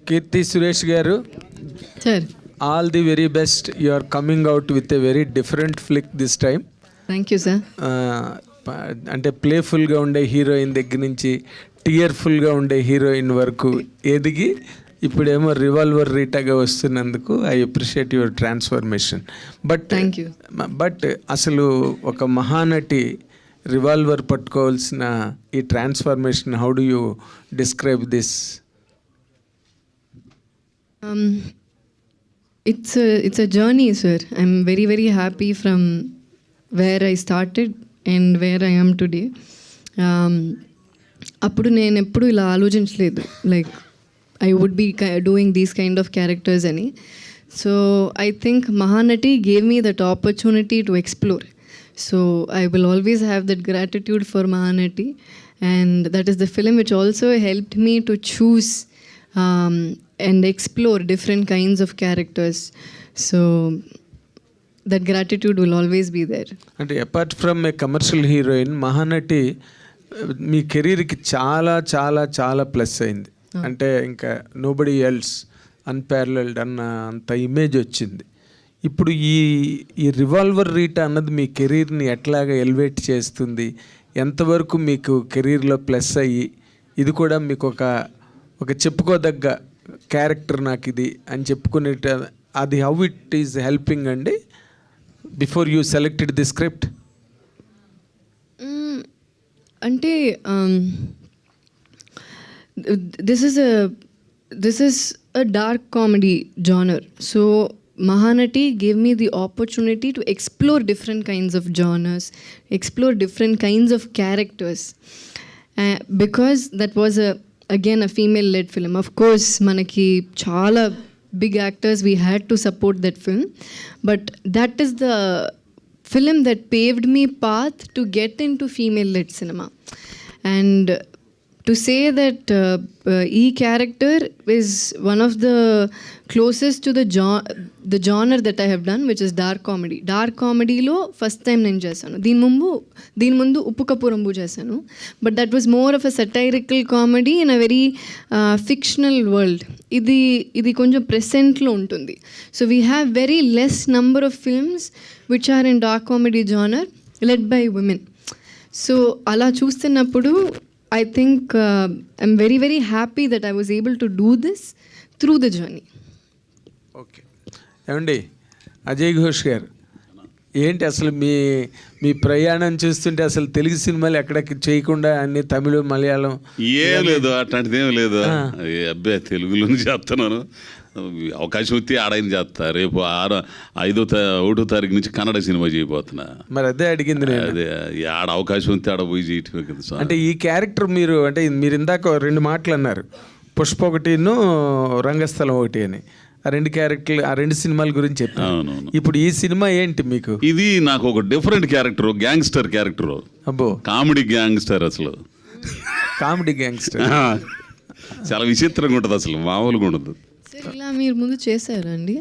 కీర్తి సురేష్ గారు, sir all the very best. You are coming out with a very different flick this time. Thank you sir. అంటే ప్లేఫుల్గా ఉండే heroine దగ్గర నుంచి టీయర్ఫుల్గా ఉండే హీరోయిన్ వరకు ఎదిగి ఇప్పుడేమో రివాల్వర్ రీటాగా వస్తున్నందుకు I appreciate your transformation. Thank you. But అసలు ఒక మహానటి రివాల్వర్ పట్టుకోవాల్సిన ఈ transformation, how do you describe this? It's a journey, sir. I'm very, very happy from where I started and where I am today. అప్పుడు నేను ఎప్పుడు ఇలా ఆలోచించలేదు, like I would be doing these kind of characters అని. So I think Mahanati gave me that opportunity to explore. So I will always have that gratitude for Mahanati, and that is the film which also helped me to choose and explore different kinds of characters. So that gratitude will always be there. అంటే apart from a commercial heroine, Mahanati మీ కెరీర్కి చాలా చాలా చాలా plus అయింది. అంటే ఇంకా nobody else unparalleled అన్న అంత ఇమేజ్ వచ్చింది. ఇప్పుడు ఈ రివాల్వర్ రీటా అన్నది మీ కెరీర్ని ఎట్లాగా ఎలివేట్ చేస్తుంది? ఎంతవరకు మీకు కెరీర్లో ప్లస్ అయ్యి ఇది కూడా మీకు ఒక చెప్పుకోదగ్గ క్యారెక్టర్ నాకు ఇది అని చెప్పుకునే అది హౌ ఇట్ ఈస్ హెల్పింగ్ అండి before you selected the script? అంటే this is a dark comedy genre. So Mahanati gave me the opportunity to explore different kinds of genres, explore different kinds of characters, because that was again a female led film. Of course manaki chaala big actors, we had to support that film, but that is the film that paved me path to get into female led cinema. And to say that E character is one of the closest to the genre that I have done, which is dark comedy. Dark comedy lo first time నేను చేశాను. దీని ముందు ఉప్పు cup రంబు చేశాను, but that was more of a satirical comedy in a very fictional world. ఇది కొంచెం ప్రెసెంట్లో ఉంటుంది. So we have very less number of films which are in dark comedy genre led by women. So అలా చూస్తున్నప్పుడు I think I'm very, very happy that I was able to do this through the journey. Okay ఏమండి అజయ్ ఘోష్ గారు, ఏంటి అసలు మీ ప్రయాణం చూస్తుంటే అసలు తెలుగు సినిమాలు ఎక్కడికి చేయకుండా అన్ని తమిళ మలయాళం ఏం లేదు, అట్లాంటిది ఏం లేదు. అబ్బాయి తెలుగులోనే చేస్తున్నాను. అవకాశం వస్తే ఆడైన చేస్తా. రేపు 1వ తారీఖు నుంచి కన్నడ సినిమా చేయబోతున్నా. మరి అదే అడిగింది నేను. అదే ఆడ అవకాశం వస్తే ఆడ పోయి చేయటమే కదా. అంటే ఈ క్యారెక్టర్ మీరు ఇందాక 2 మాటలు అన్నారు, పుష్ప ఒకటిను రంగస్థలం ఒకటి అని. ఆ 2 క్యారెక్టర్లు, ఆ 2 సినిమాల గురించి చెప్పాను. ఇప్పుడు ఈ సినిమా ఏంటి మీకు? ఇది నాకు ఒక డిఫరెంట్ క్యారెక్టర్, గ్యాంగ్స్టర్ క్యారెక్టర్. అబ్బో, కామెడీ గ్యాంగ్స్టర్. అసలు కామెడీ గ్యాంగ్స్టర్ చాలా విచిత్రంగా ఉంటుంది, అసలు మామూలుగా ఉండదు. ఇలా మీరు ముందు చేశారండి?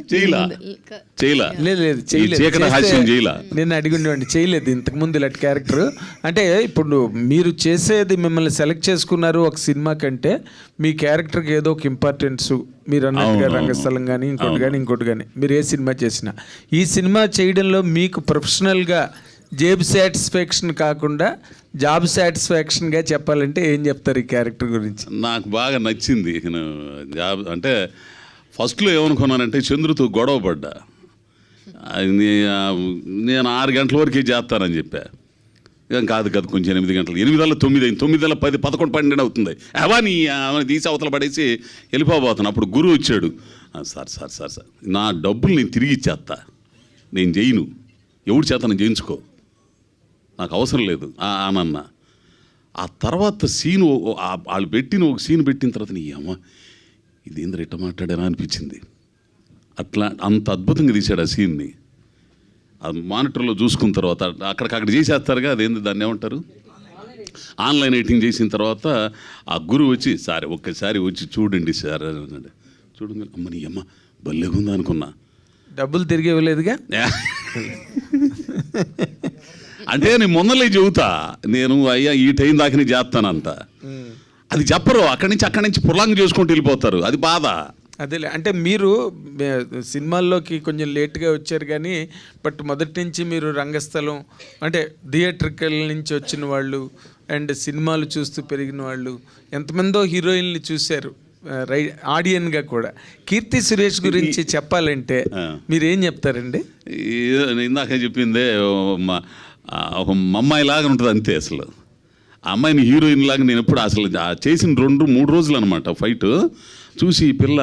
నేను అడిగినవండి, చేయలేదు ఇంతకుముందు ఇలాంటి క్యారెక్టర్. అంటే ఇప్పుడు మీరు చేసేది, మిమ్మల్ని సెలెక్ట్ చేసుకున్నారు ఒక సినిమా కంటే మీ క్యారెక్టర్కి ఏదో ఒక ఇంపార్టెన్స్, మీరు అన్నట్టుగా రంగస్థలం కానీ ఇంకోటి కానీ మీరు ఏ సినిమా చేసినా, ఈ సినిమా చేయడంలో మీకు ప్రొఫెషనల్గా జేబ్ సాటిస్ఫాక్షన్ కాకుండా జాబ్ సాటిస్ఫాక్షన్గా చెప్పాలంటే ఏం చెప్తారు ఈ క్యారెక్టర్ గురించి? నాకు బాగా నచ్చింది. జాబ్ అంటే ఫస్ట్లో ఏమనుకున్నానంటే చంద్రుతో గొడవ పడ్డా. నేను 6 గంటల వరకే చేస్తానని చెప్పా. ఏం కాదు కొంచెం 8 గంటలు, 8 9 అయింది, 9 10 11 12 అవుతుంది. అవన్నీ తీసి అవతల పడేసి వెళ్ళిపోబోతాను. అప్పుడు గురువు వచ్చాడు, సార్ నా డబ్బులు నేను తిరిగి ఇచ్చేస్తా, నేను చేయను, ఎవడు చేత నేను చేయించుకో, నాకు అవసరం లేదు అనన్న. ఆ తర్వాత సీను వాళ్ళు పెట్టిన ఒక సీన్ పెట్టిన తర్వాత నీ అమ్మ ఇదేంద్ర ఇట్ట మాట్లాడానా అనిపించింది. అట్లా అంత అద్భుతంగా తీశాడు ఆ సీన్ని. అది మానిటర్లో చూసుకున్న తర్వాత అక్కడికక్కడ చేసేస్తారుగా, అదేంది దాన్ని ఏమంటారు, ఆన్లైన్ ఎడిటింగ్ చేసిన తర్వాత ఆ గురువు వచ్చి ఒక్కసారి వచ్చి చూడండి సార్ అన్నాడు. చూడండి అమ్మ నీ అమ్మ భలేగుందా అనుకున్నా. డబ్బులు తిరిగి ఇవ్వలేదుగా. అంటే నేను ముందలే చెబుతా, నేను అయ్యా ఈ టైం దాకా చేస్తానంట. అది చెప్పరు, అక్కడి నుంచి పుర్లాంగ్ చేసుకుంటూ వెళ్ళిపోతారు. అది బాధ. అదేలే, అంటే మీరు సినిమాల్లోకి కొంచెం లేట్గా వచ్చారు కానీ బట్ మొదటి నుంచి మీరు రంగస్థలం అంటే థియేట్రికల్ నుంచి వచ్చిన వాళ్ళు అండ్ సినిమాలు చూస్తూ పెరిగిన వాళ్ళు ఎంతమందో హీరోయిన్లు చూశారు ఆడియన్గా కూడా. కీర్తి సురేష్ గురించి చెప్పాలంటే మీరేం చెప్తారండి? ఇందాక చెప్పిందే ఒక అమ్మాయి లాగా ఉంటుంది అంతే. అసలు ఆ అమ్మాయిని హీరోయిన్ లాగా నేను ఎప్పుడు అసలు చేసిన 2-3 రోజులు అనమాట ఫైట్ చూసి ఈ పిల్ల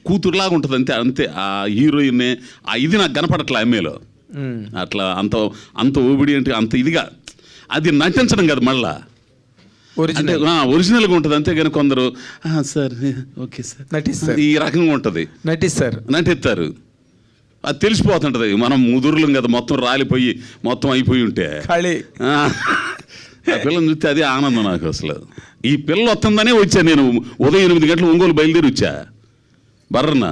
కూతురులాగా ఉంటుంది అంతే అంతే. ఆ హీరోయిన్ ఇది నాకు కనపడట్లే అమ్మాయిలో. అట్లా అంత ఓబిడియంట్ అంత ఇదిగా అది నటించడం కదా, మళ్ళా ఒరిజినల్గా ఉంటుంది అంతేగాని కొందరు సార్ ఓకే సార్ నటిస్తారు ఈ రకంగా ఉంటుంది, నటిస్తారు. అది తెలిసిపోతుంటది. మనం ముదురులం కదా, మొత్తం రాలిపోయి మొత్తం అయిపోయి ఉంటే ఆ పిల్లని చూస్తే అదే ఆనందం నాకు. అసలు ఈ పిల్ల వస్తుందనే వచ్చా నేను. ఉదయం 8 గంటలు ఒంగోలు బయలుదేరి వచ్చా. బర్రన్న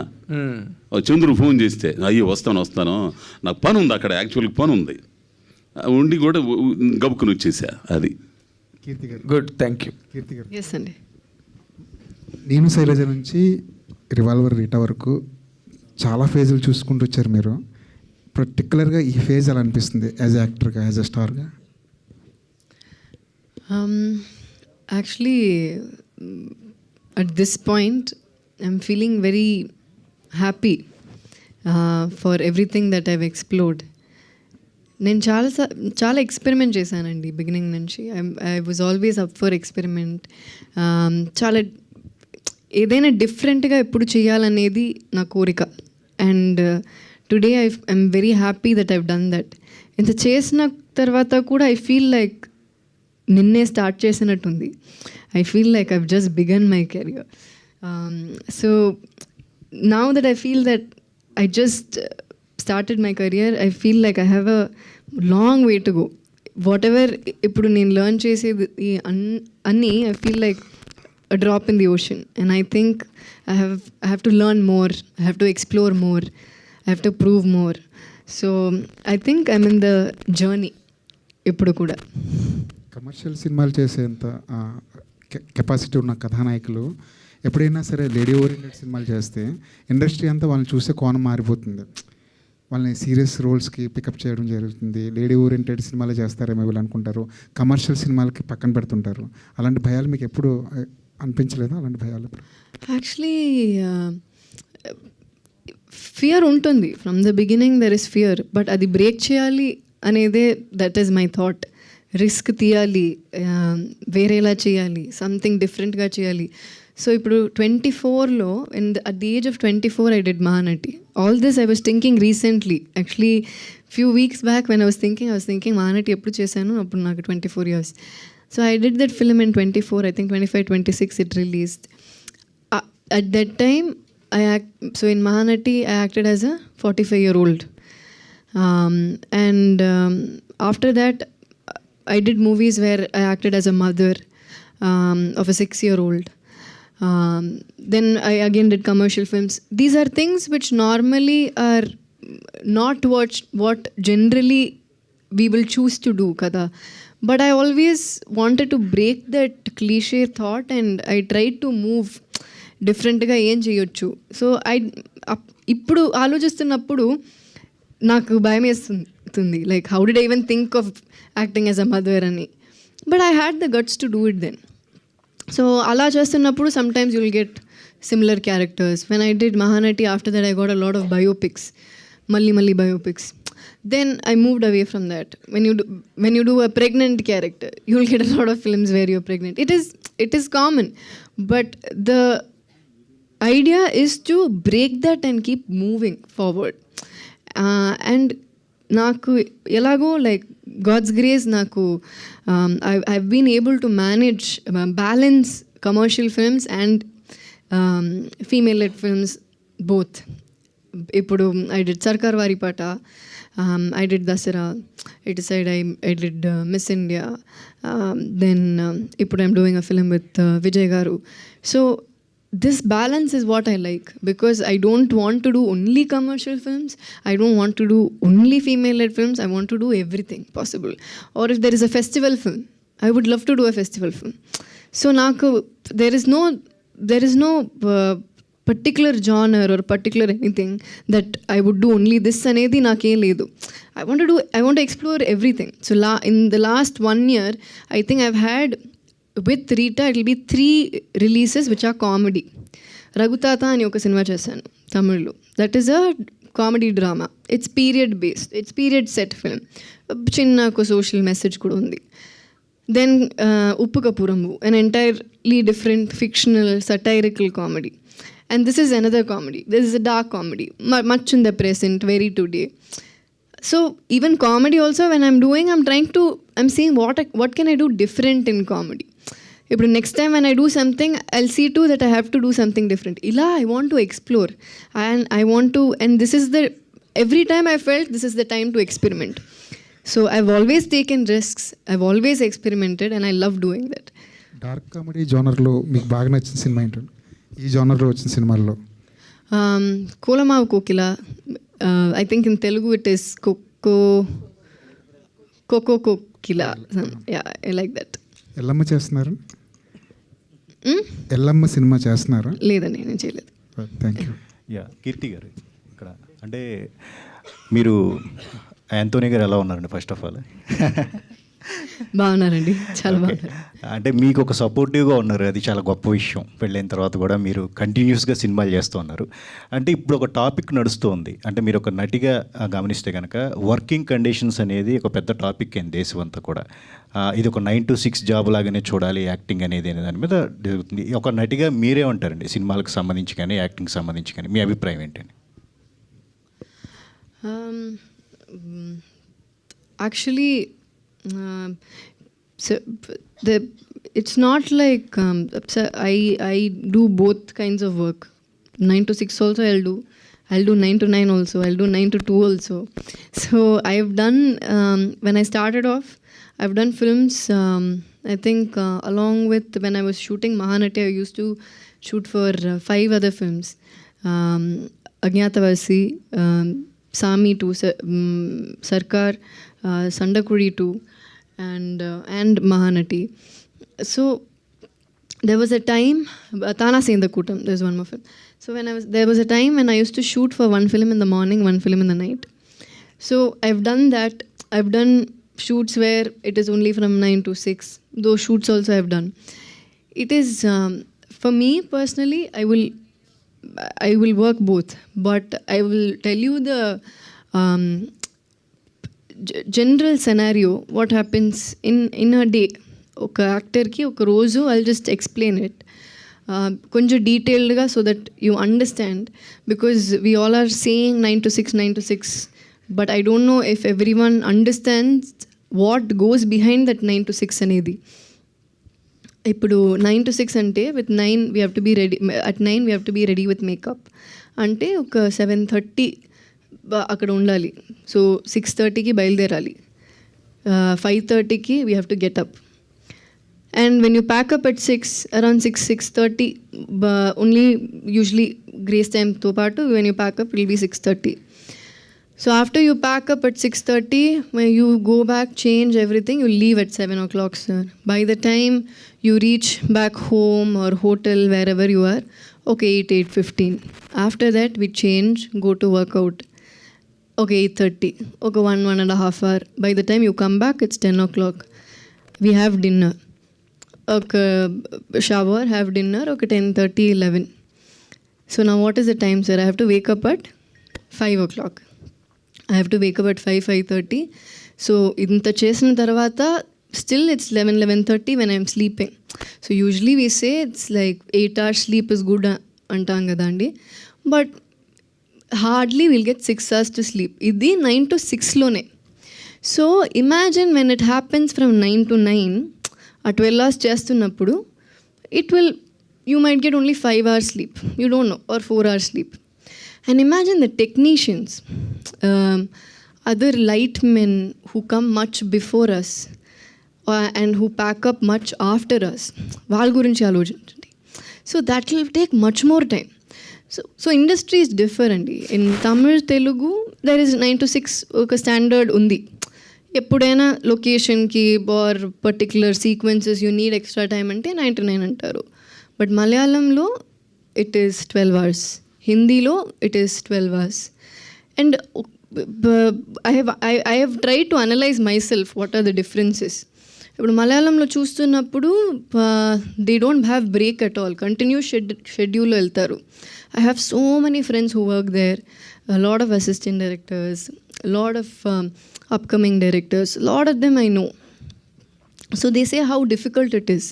చంద్రుడు ఫోన్ చేస్తే అయ్యో వస్తాను నాకు పని ఉంది అక్కడ, యాక్చువల్గా పని ఉంది ఉండి కూడా గబుక్కుని వచ్చేసా. అది గుడ్, థ్యాంక్ యూ. కీర్తి గారు, ఎస్ అండి. నేను శైలజ నుంచి రివాల్వర్ రీటా వరకు చాలా ఫేజులు చూసుకుంటూ వచ్చారు మీరు. పర్టికులర్గా ఈ ఫేజ్ అలా అనిపిస్తుంది యాజ్ యాక్టర్గా, యాజ్ అ స్టార్గా? Actually, at this point, I'm feeling very happy for everything that I've explored. నేను చాలా ఎక్స్పెరిమెంట్ చేశానండి బిగినింగ్ నుంచి. I was always up for experiment. చాలా ఏదైనా డిఫరెంట్గా ఎప్పుడు చేయాలనేది నా కోరిక. And today I'm very happy that I've done that. ఇంత చేసిన తర్వాత కూడా ఐ ఫీల్ లైక్ నిన్నే స్టార్ట్ చేసినట్టుంది. I feel like I've just begun my career. So now that I feel that I just started my career, I feel like I have a long way to go. Whatever ఇప్పుడు నేను learn చేసేది అన్నీ I feel like a drop in the ocean, and I think I have to learn more, I have to explore more, I have to prove more. So I think I'm in the journey ఇప్పుడు కూడా. Commercial సినిమాలు చేసేంత capacity ఉన్న కథానాయకులు ఎప్పుడైనా సరే lady oriented సినిమాలు చేస్తే industry అంతా వాళ్ళని చూసే కోణం మారిపోతుంది. వాళ్ళని సీరియస్ రోల్స్కి పికప్ చేయడం జరుగుతుంది. లేడీ ఓరియంటెడ్ సినిమాలు చేస్తారేమో వీళ్ళు అనుకుంటారు, కమర్షియల్ సినిమాలకి పక్కన పెడుతుంటారు. అలాంటి భయాలు మీకు ఎప్పుడు అనిపించలేదా? అలాంటి భయాలు యాక్చువల్లీ ఫియర్ ఉంటుంది. From the beginning there is fear, but అది బ్రేక్ చేయాలి అనేదే that is my thought. Risk తీయాలి, వేరేలా చేయాలి, సంథింగ్ డిఫరెంట్గా చేయాలి. సో ఇప్పుడు 24లో at the age of 24 I did Mahanati. All this I was thinking recently. Actually few weeks back when I was thinking Mahanati ఎప్పుడు చేశాను, అప్పుడు నాకు 24 years. So I did that film in 24, I think 25-26 it released. At that time so in Mahanati I acted as a 45-year-old. And after that I did movies where I acted as a mother of a 6-year-old. Then I again did commercial films. These are things which normally are not what generally we will choose to do kada, but I always wanted to break that cliche thought and I tried to move different ga em cheyochu. So ఇప్పుడు ఆలోచిస్తున్నప్పుడు నాకు భయం వేస్తుంది, like how did I even think of acting as a mother ani, but I had the guts to do it then. So అలా చేస్తున్నప్పుడు sometimes you'll get similar characters. When I did Mahanati, after that I got a lot of biopics, malli biopics. Then I moved away from that. When you do a pregnant character, you'll get a lot of films where you're pregnant. It is common, but the idea is to break that and keep moving forward. And నాకు ఎలాగో like God's grace నాకు I been able to manage balance commercial films and female led films both. ఇప్పుడు I did Sarkaru Vaari Paata, I did Dasara, ఇటు side I did Miss India, then ఇప్పుడు I'm doing a film with Vijay గారు. So this balance is what I like, because I don't want to do only commercial films, I don't want to do only female led films, I want to do everything possible. Or if there is a festival film, I would love to do a festival film. So నాకు there is no particular genre or particular anything that I would do only this అనేది నాకేం లేదు. I want to explore everything. So in the last 1 year, I think I've had, with Rita, it will be 3 releases which are comedy. రఘుతాత అని ఒక సినిమా చేశాను తమిళ్లో. That is a comedy drama. It's period based, it's period set film. చిన్న ఒక social message కూడా ఉంది. Then Uppu Kappurambu, an entirely different fictional satirical comedy. And this is another comedy. This is a dark comedy, much in the present, very today. So even comedy also, when I'm doing, I'm saying what can I do different in comedy. If next time when I do something, I'll see too that I have to do something different. Ila, I want to explore, and and this is every time I felt this is the time to experiment. So I've always taken risks, I've always experimented, and I love doing that. Dark comedy జోనర్లో మీకు బాగా నచ్చిన cinema ఏంటండి? ఈ జోనర్లో వచ్చిన సినిమాల్లో కోలమావు కోకిల. I think in Telugu it is Koko Kokila. Yeah, I like that. Yellamma చేస్తున్నారు? Yellamma cinema చేస్తున్నారా? లేదండి, నేను చేయలేదు. Thank you. యా, కీర్తి గారు ఇక్కడ అంటే మీరు యాంటోనీ గారు ఎలా ఉన్నారండి? ఫస్ట్ ఆఫ్ ఆల్ బాగున్నారండి, చాలా బాగున్నారు. అంటే మీకు ఒక సపోర్టివ్గా ఉన్నారు, అది చాలా గొప్ప విషయం. పెళ్ళైన తర్వాత కూడా మీరు కంటిన్యూస్గా సినిమాలు చేస్తూ ఉన్నారు. అంటే ఇప్పుడు ఒక టాపిక్ నడుస్తుంది, అంటే మీరు ఒక నటిగా గమనిస్తే కనుక వర్కింగ్ కండిషన్స్ అనేది ఒక పెద్ద టాపిక్ అయింది దేశం అంతా కూడా. ఇది ఒక 9 to 6 జాబ్ లాగానే చూడాలి యాక్టింగ్ అనేది అనే దాని మీద జరుగుతుంది. ఒక నటిగా మీరే ఉంటారండి సినిమాలకు సంబంధించి కానీ యాక్టింగ్ సంబంధించి కానీ, మీ అభిప్రాయం ఏంటండి? Actually, so it's not like so I do both kinds of work. 9 to 6 also I'll do 9 to 9 also, I'll do 9 to 2 also. So I've done when I started off, I've done films. I think along with when I was shooting Mahanati, I used to shoot for 5 other films. Agnyatavasi, Sami 2, Sarkar, Sandakudi 2, and Mahanati. So there was a time, Tana Senda Kutam, there's one more film. So there was a time when I used to shoot for 1 film in the morning, 1 film in the night. So I've done that. I've done shoots where it is only from 9 to 6. Those shoots also I've done. It is, for me personally, I will work both, but I will tell you the general scenario, what happens in a day. ఒక యాక్టర్కి ఒక రోజు I'll just explain it కొంచెం డీటెయిల్డ్గా, so that you understand. Because we all are saying 9 to 6, 9 to 6, but I don't know if everyone understands what goes behind that 9 to 6 అనేది. ఇప్పుడు 9 to 6 అంటే with 9 we have to be ready, at 9 we have to be ready with makeup. అంటే ఒక 7:30 అక్కడ ఉండాలి. So 6:30కి బయలుదేరాలి, 5:30కి we have to get up. And when you pack up at 6, around 6:30, only usually grace time to paatu, when you pack up it will be 6:30. So after you pack up at 6:30, when you go back, change everything, you leave at 7 o'clock, sir. By the time you reach back home or hotel, wherever you are, okay, 8:15. After that, we change, go to workout. Okay, 8:30. Okay, 1.5 hour. By the time you come back, it's 10 o'clock. We have dinner. Okay, shower, have dinner, okay, 10:30, 11. So now what is the time, sir? I have to wake up at 5 o'clock. I have to wake up at 5:30. So inta chesina tarvata still it's 11:30 when I'm sleeping. So usually we say it's like 8 hours sleep is good antam kadandi, but hardly we'll get 6 hours to sleep. Idi 9 to 6 lone. So imagine when it happens from 9 to 9, ఆ 12 hours చేస్తున్నప్పుడు you might get only 5 hours sleep, you don't know, or 4 hours sleep. And imagine the technicians, other light men who come much before us and who pack up much after us. వాళ్ళ గురించి ఆలోచించండి. So that will take much more time. So industry is different. In Tamil, Telugu, there is 9 to 6 ఒక standard ఉంది. ఎప్పుడైనా లొకేషన్కి or particular sequences you need extra time అంటే 99 అంటారు. But మలయాళంలో ఇట్ ఈస్ 12 hours, హిందీలో it is 12 hours. And I have tried to analyze myself what are the differences. ఇప్పుడు మలయాళంలో చూస్తున్నప్పుడు they don't have break at all, continuous షెడ్యూల్లో వెళ్తారు. I have so many friends who work there, lot of assistant directors, lot of upcoming directors, lot of them I know. So they say how difficult it is.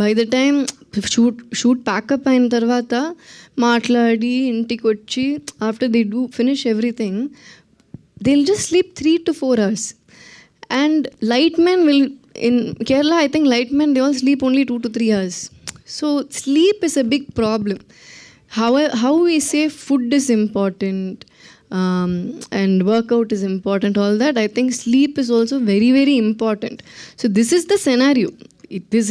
By the time shoot pack up అయిన తర్వాత మాట్లాడి ఇంటికి వచ్చి after they do finish everything, they will just sleep 3 to 4 hours. And lightmen will, in Kerala I think lightmen they all sleep only 2 to 3 hours. So sleep is a big problem. How we say food is important, and workout is important, all that, I think sleep is also very very important. So this is the scenario. This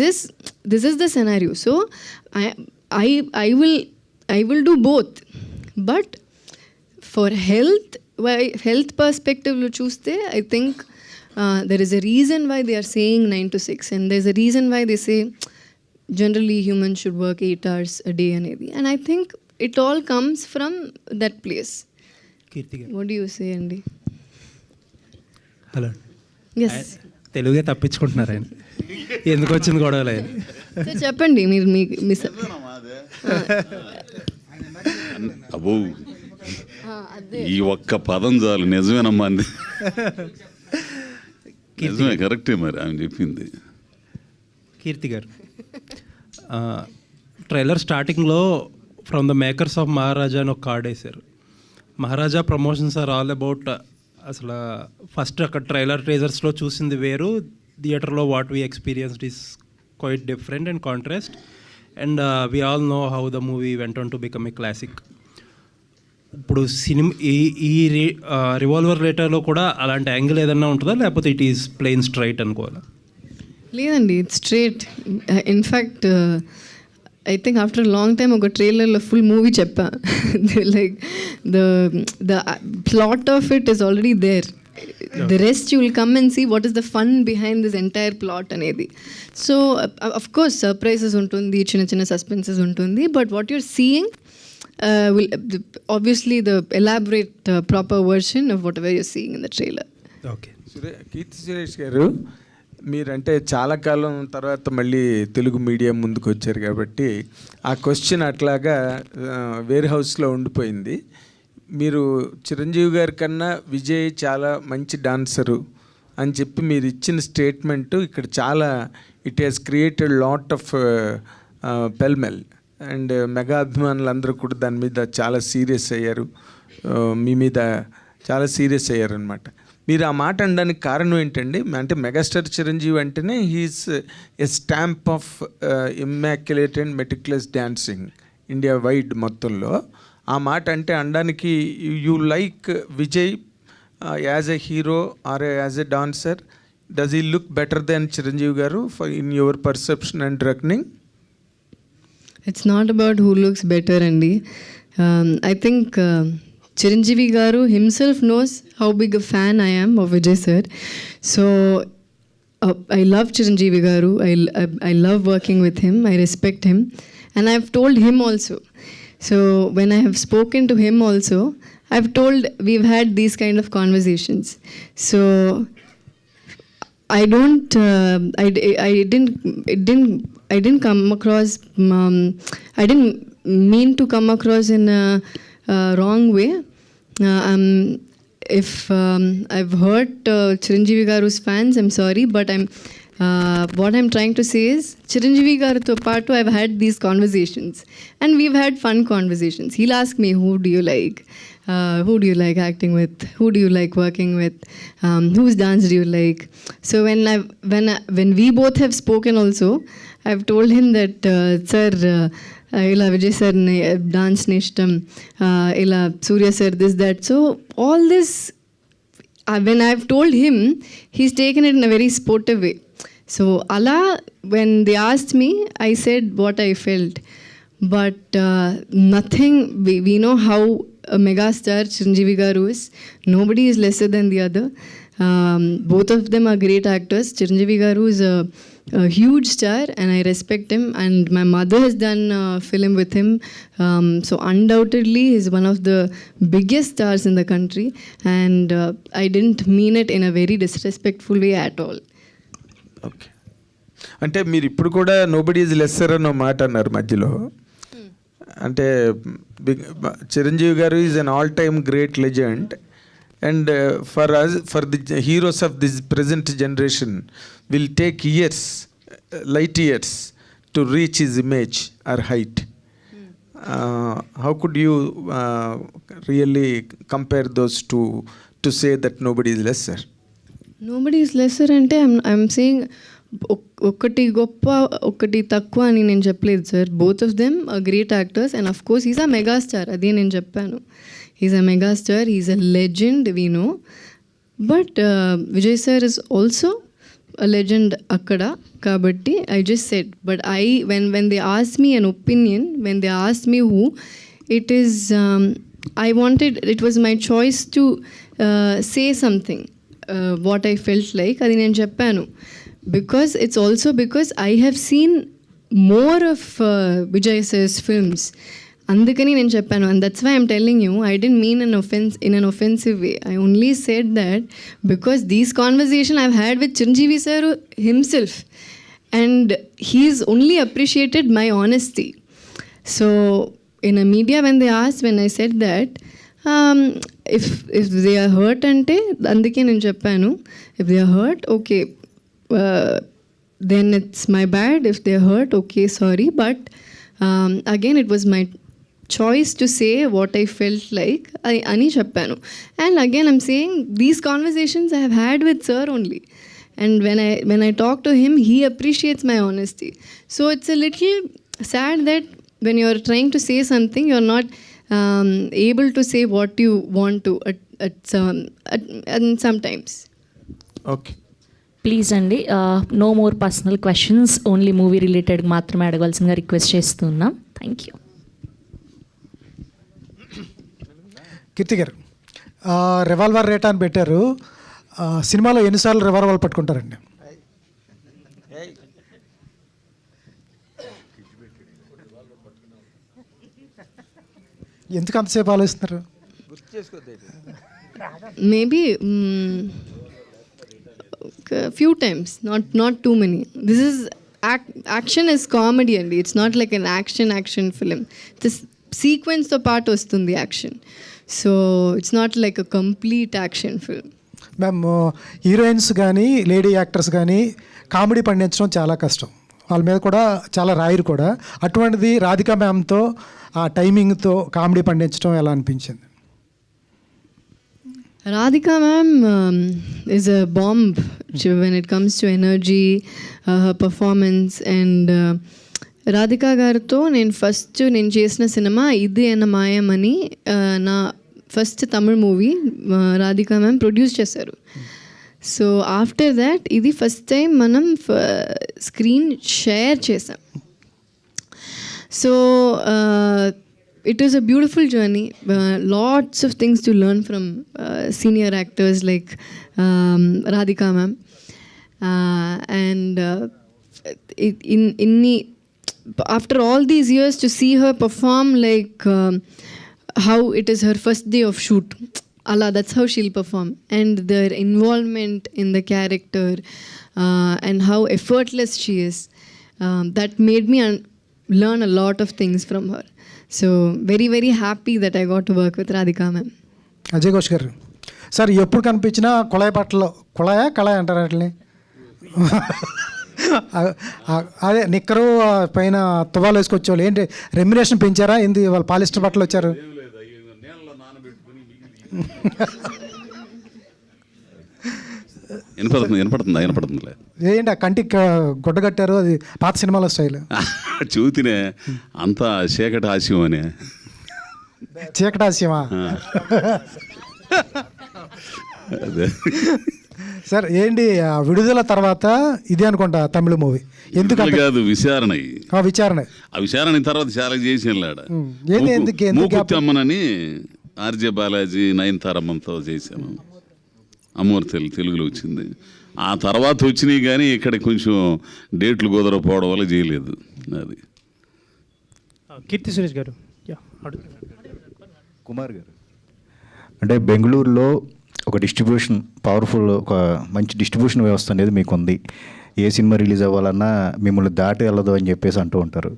is the scenario. So I will do both. But for health perspective lo chuste, I think there is a reason why they are saying 9 to 6, and there's a reason why they say generally humans should work 8 hours a day anedi. And I think it all comes from that place. కీర్తి గారు, What do you say, Andy? Hello. Yes. తెలుగే తప్పించుకుంటున్నారు ఆయన, ఎందుకు వచ్చింది గొడవలు ఆయన. So చెప్పండి మీరు మీ అబ్బో ఈ ఒక్క పదం చాలు, నిజమేనమ్మా అంది. నిజమే, కరెక్టే మరి ఆమె చెప్పింది. కీర్తి గారు, ట్రైలర్ స్టార్టింగ్లో ఫ్రమ్ ద మేకర్స్ ఆఫ్ మహారాజా అని ఒక కార్డ్ వేశారు. మహారాజా ప్రమోషన్స్ ఆర్ ఆల్ అబౌట్, అసలు ఫస్ట్ అక్కడ ట్రైలర్ ట్రేజర్స్లో చూసింది వేరు, థియేటర్లో what we experienced is quite different and contrast. And we all know how the movie went on to become a classic. ఇప్పుడు cinema ఈ రివాల్వర్ లెటర్లో కూడా అలాంటి యాంగిల్ ఏదన్నా ఉంటుందా, లేకపోతే ఇట్ ఈస్ ప్లెయిన్ స్ట్రైట్ అనుకోవాలా? లేదండి, it's straight. In fact I think after long time ఒక ట్రైలర్లో ఫుల్ మూవీ చెప్పా. Like the plot of it is already there. The rest you will come and see what is the fun behind this entire plot అనేది. So of course surprises ఉంటుంది, చిన్న చిన్న suspenses ఉంటుంది, but what you're seeing will obviously the elaborate proper version of whatever you're seeing in the trailer. Okay. Keerthy Suresh గారు, మీరంటే చాలా కాలం తర్వాత మళ్ళీ తెలుగు మీడియా ముందుకు వచ్చారు కాబట్టి ఆ క్వశ్చన్ అట్లాగా వేర్ హౌస్లో ఉండిపోయింది. మీరు చిరంజీవి గారి కన్నా విజయ్ చాలా మంచి డాన్సరు అని చెప్పి మీరు ఇచ్చిన స్టేట్మెంటు ఇక్కడ చాలా it has created lot of pellmell. And mega అభిమానులు అందరూ కూడా దాని మీద చాలా సీరియస్ అయ్యారు, మీ మీద చాలా సీరియస్ అయ్యారు అనమాట. మీరు ఆ మాట అనడానికి కారణం ఏంటండి? అంటే మెగాస్టార్ చిరంజీవి అంటేనే he's a stamp of immaculate and meticulous dancing India wide మొత్తంలో. ఆ మాట అంటే అనడానికి you like Vijay as a hero or as a dancer? Does he look better then Chiranjeevi గారు for in your perception and reckoning? It's not about who looks better, Andy. I think Chiranjeevi Garu himself knows how big a fan I am of Vijay sir. So I love Chiranjeevi Garu. I love working with him. I respect him. And I've told him also. So when I have spoken to him also, I've told we've had these kind of conversations. So I didn't come across, I didn't mean to come across in a wrong way. If I've hurt Chiranjeevi Garu's fans, I'm sorry, but what I'm trying to say is Chiranjeevi Garu to part, I've had these conversations and we've had fun conversations. He'll ask me, who do you like? Who do you like acting with? Who do you like working with? Whose dance do you like? So when we both have spoken also, I've told him that sir, ila Vijay sir dance nishtam, ila Surya sir this that. So all this, when I've told him, he's taken it in a very sportive way. So Allah, when they asked me, I said what I felt. But nothing, we know how a megastar Chiranjeevi Garu is. Nobody is lesser than the other. Both of them are great actors. Chiranjeevi Garu is a huge star and I respect him, and my mother has done a film with him, so undoubtedly he's one of the biggest stars in the country, and I didn't mean it in a very disrespectful way at all. Okay, అంటే మీరు ఇప్పుడు కూడా nobody is lesser అన్న మాట అన్నారు మధ్యలో. అంటే చిరంజీవి గారు is an all time great legend, and for us, for the heroes of this present generation will take years, light years to reach his image or height. How could you really compare those to say that nobody is lesser? Nobody is lesser అంటే I'm saying ఒకటి గొప్ప ఒకటి తక్కువ అని నేను చెప్పలేదు sir. Both of them great actors and of course is a megastar, అదే నేను చెప్పాను. Is a megastar, is a legend, we know. But Vijay sir is also a legend akkada, kabatti I just said, but when they asked me an opinion, when they asked me who it is, I wanted, it was my choice to say something, what I felt like adi nen cheppanu, because it's also because I have seen more of Vijay sir's films, అందుకని నేను చెప్పాను. And that's why I'm telling you, I don't mean in an offensive way. I only said that because these conversation I've had with Chiranjeevi sir himself, and he's only appreciated my honesty. So in a media when I said that, if they are hurt అంటే అందుకే నేను చెప్పాను, if they are hurt, okay, then it's my bad. If they are hurt, okay, sorry, but again it was my choice to say what I felt like. Ani cheppanu, and again I'm saying these conversations I have had with sir only, and when I talk to him, he appreciates my honesty. So it's a little sad that when you're trying to say something, you're not able to say what you want to and sometimes. Okay, please అండి, no more personal questions, only movie related మాత్రమే అడగాల్సిందిగా request చేస్తున్నాం. Thank you. Keerthy గారు, revolver rate అని పెట్టారు. సినిమాలో ఎన్నిసార్లు revolver పట్టుకుంటారండి? ఎందుకు అంతసేపు ఆలోచిస్తున్నారు? Maybe a few times, not too many. This is action is comedy and it's not like an action film. This sequence తో పాటు వస్తుంది action, so it's not like a complete action film. Ma'am, heroines కానీ lady actors కానీ comedy పండించడం చాలా కష్టం, వాళ్ళ మీద కూడా చాలా రాయరు కూడా. అటువంటిది రాధికా మ్యామ్తో ఆ టైమింగ్తో కామెడీ పండించడం ఎలా అనిపించింది? Radhika ma'am is a bomb when it comes to energy, her performance, and Radhika గారితో నేను చేసిన సినిమా ఇది అన్న మాయమని, నా first Tamil movie Radhika ma'am produce చేశారు. సో ఆఫ్టర్ దాట్ ఇది ఫస్ట్ టైం మనం స్క్రీన్ షేర్ చేసాం. So it was a beautiful journey, lots of things to learn from senior actors like Radhika ma'am, and after all these years to see her perform like how it is her first day of shoot, Allah, that's how she'll perform, and their involvement in the character and how effortless she is, that made me learn a lot of things from her. So very very happy that I got to work with Radhika ma'am. Ajay Ghosh గారు, sir ఎప్పుడు కనిపించినా కుళాయి బట్టలు, కళాయి అంటారు వాటిని, అదే నిక్కరు పైన తువాలు వేసుకొచ్చేవాళ్ళు. ఏంటి రెమ్యునేషన్ పెంచారా? ఏంది వాళ్ళు పాలిస్టర్ బట్టలు వచ్చారు? వినపడుతుందిలే. ఏంటి ఆ కంటికి గుడ్డ కట్టారు? అది పాత సినిమాలో స్టైల్. చూతినే అంతా చీకటి హాస్యం అని. చీకటి హాస్యమా? అదే సార్ ఏంటి విడుదల తర్వాత ఇదే అనుకుంటా తమిళ మూవీ? ఎందుకు కాదు, విచారణ. ఆ విచారణ తర్వాత చాలా చేసాను. మూకుత్తి అమ్మనని ఆర్జే బాలాజీ నయనతారమ్మతో చేశాను. అమ్మవారి తెలుగులో వచ్చింది. ఆ తర్వాత వచ్చినాయి కానీ ఇక్కడ కొంచెం డేట్లు కుదరకపోవడం వల్ల చేయలేదు. అది కీర్తి సురేష్ గారు. కుమార్ గారు, అంటే బెంగళూరులో ఒక డిస్ట్రిబ్యూషన్ పవర్ఫుల్, ఒక మంచి డిస్ట్రిబ్యూషన్ వ్యవస్థ అనేది మీకు ఉంది. ఏ సినిమా రిలీజ్ అవ్వాలన్నా మిమ్మల్ని దాటి వెళ్ళదు అని చెప్పేసి అంటూ ఉంటారు.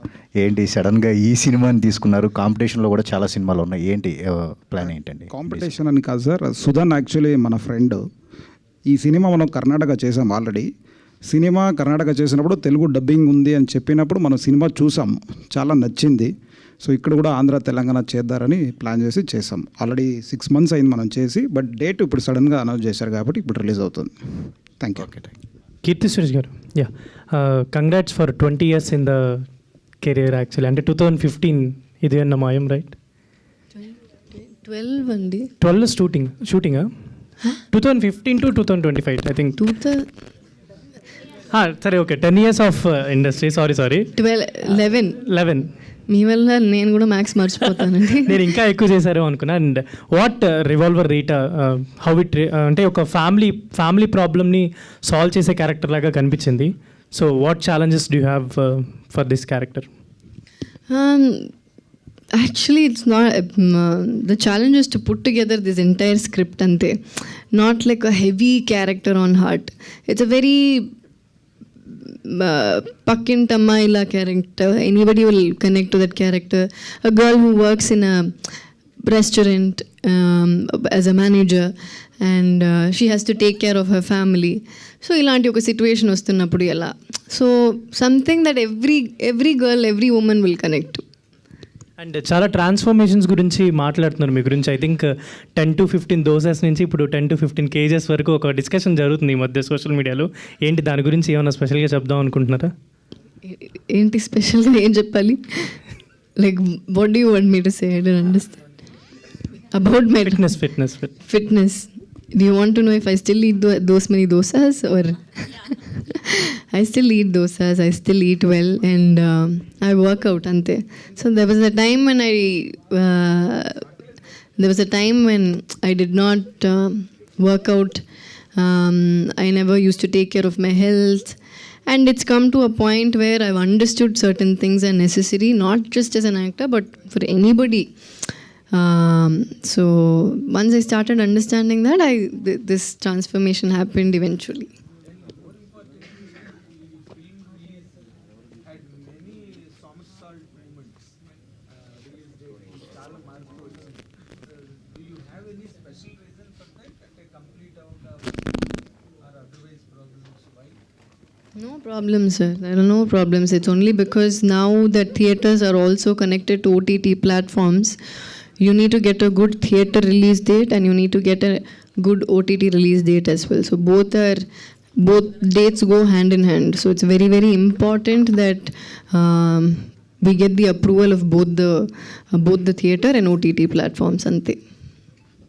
ఏంటి సడన్గా ఈ సినిమాని తీసుకున్నారు? కాంపిటీషన్లో కూడా చాలా సినిమాలు ఉన్నాయి, ఏంటి ప్లాన్ ఏంటండి? కాంపిటీషన్ అని కాదు సార్, సుధన్ యాక్చువల్లీ మన ఫ్రెండ్. ఈ సినిమా మనం కర్ణాటక చేసాం ఆల్రెడీ. సినిమా కర్ణాటక చేసినప్పుడు తెలుగు డబ్బింగ్ ఉంది అని చెప్పినప్పుడు మనం సినిమా చూసాం, చాలా నచ్చింది. సో ఇక్కడ కూడా ఆంధ్ర తెలంగాణ చేద్దారని ప్లాన్ చేసి చేసాం. ఆల్రెడీ 6 months అయింది మనం చేసి, బట్ డేట్ ఇప్పుడు సడన్గా అనౌన్స్ చేశారు కాబట్టి ఇప్పుడు రిలీజ్ అవుతుంది. Thank you. కీర్తి సురేష్ గారు, congrats for 20 years in the career actually. అంటే 2015 ఇది అన్న మాయం, రైట్? 12 అండి. 12 షూటింగా 2015 to 2025 ఐ థింక్. సరే, okay, 10 years of industry. Sorry 11 మీ వల్ల నేను కూడా మ్యాథ్స్ మర్చిపోతానండి. నేను ఇంకా ఎక్కువ చేశారు అనుకున్నా. And what revolver Rita, how it, అంటే ఒక ఫ్యామిలీ ప్రాబ్లమ్ని సాల్వ్ చేసే క్యారెక్టర్ లాగా కనిపించింది. So what challenges do have for this character? Actually, it's not. The challenge is to put together this entire script ante. Not like a heavy character on heart. It's a very Pakkintammaila character. Anybody will connect to that character. A girl who works in a restaurant as a manager, and she has to take care of her family. So ilanti oka situation vastunnappudu ela. So something that every girl, every woman will connect to. And చాలా transformations గురించి మాట్లాడుతున్నారు మీ గురించి. I think 10 to 15 doses నుంచి ఇప్పుడు 10 to 15 kgs వరకు ఒక discussion జరుగుతుంది ఈ మధ్య సోషల్ మీడియాలో. ఏంటి దాని గురించి ఏమైనా స్పెషల్గా చెప్దాం అనుకుంటున్నారా? ఏంటి స్పెషల్గా ఏం చెప్పాలి? Like what do you want me to say? I don't understand about my fitness. Do you want to know if I still eat those many dosas or I still eat dosas, I still eat well, and I work out ante. So there was a time when I did not work out. I never used to take care of my health, and it's come to a point where I've understood certain things are necessary, not just as an actor but for anybody. So once I started understanding that, this transformation happened eventually. No problems, sir. There are no problems. It's only because now that theatres are also connected to OTT platforms, you need to get a good theatre release date and you need to get a good OTT release date as well. So both dates go hand in hand. So it's very, very important that we get the approval of both the theatre and OTT platforms. Ante.